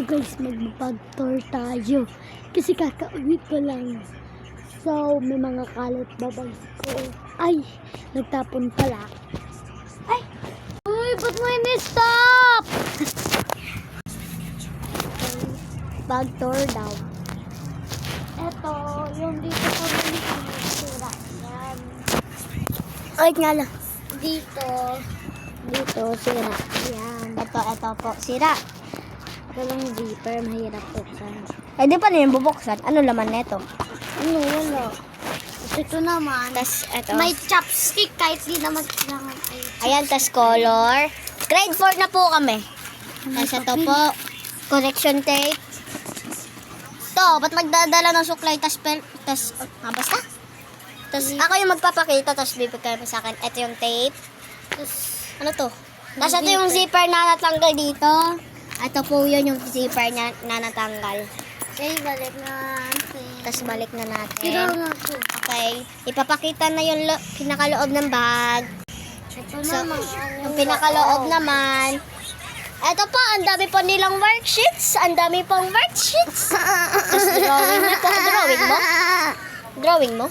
guys, mag-bag tour tayo. Kasi kakauwi ko lang. So, may mga kalat babag ko. Ay, nagtapon pala. Ay! Uy, ba't mo ini-stop? Bag tour daw. Eto, yung dito ko rin sira. Yan. Ay, nga lang. Dito, sira. Yan. Ito po, sira. Walang zipper, mahirap buksan. Eh, di pa na yung bubuksan. Ano laman neto? Ano, wala. Ito naman. Tas, eto. May chopstick kahit di naman kailangan. Ayan, tas color. Grade 4 na po kami. Tas ito po, correction tape. To, ba't magdadala ng suklay? Basta? Tas, ako yung magpapakita, tas bibigay mo sa akin. Ito yung tape. Tas, ano to? Tas ito yung zipper na natanggal dito. Ito po yun yung zipper na natanggal. Okay, balik natin. Tas balik na Sira natin. nga po. Okay, ipapakita na yung pinakaloob ng bag. Ito So, naman. yung pinakaloob naman. Ito pa, ang dami po nilang worksheets. Ang dami pong worksheets. Tapos drawing na po. Drawing mo?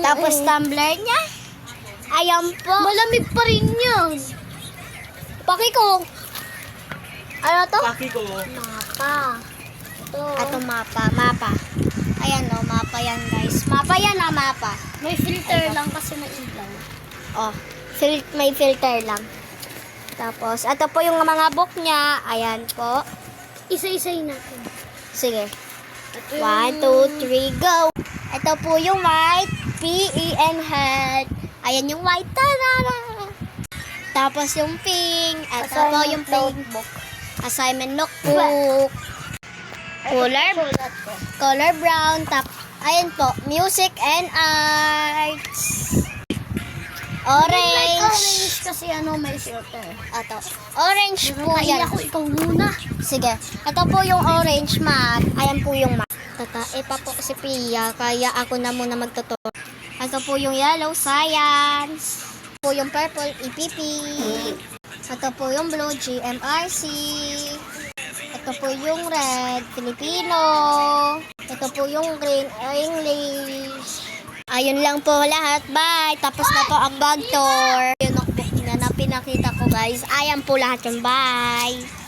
Tapos tumbler niya. Ayan po. Malamig pa rin yun. Paki ko. Ano to? Mapa. Ito. Ato mapa. Ayan o, mapa yan guys. Mapa yan ah, mapa. May filter lang kasi may ilaw. Oh, may filter lang. Tapos, ito po yung mga book niya. Ayan po. Isa-isayin natin. Sige. Ito 1, 2, 3, go! Ito po yung white, P-E-N head. Ayan yung white, tarara! Tapos yung pink. Ito po yung pink book. Assignment notebook. Color brown. Ayan po, music and arts. Orange Orange. kasi may filter. Ito. Orange po yan. Ako, ikaw muna. Sige. Ito po yung orange map. Ayan po yung map. Tatae pa po si Pia, kaya ako na muna magtuturo. Ito po yung yellow, science. Ito po yung purple, EPP. Ito po yung blue, GMRC. Ito po yung red, Filipino. Ito po yung green, English. Ayun lang po lahat. Bye! Tapos na po ang bag tour. Yung notebook na pinakita ko guys. Ayan po lahat yung bye!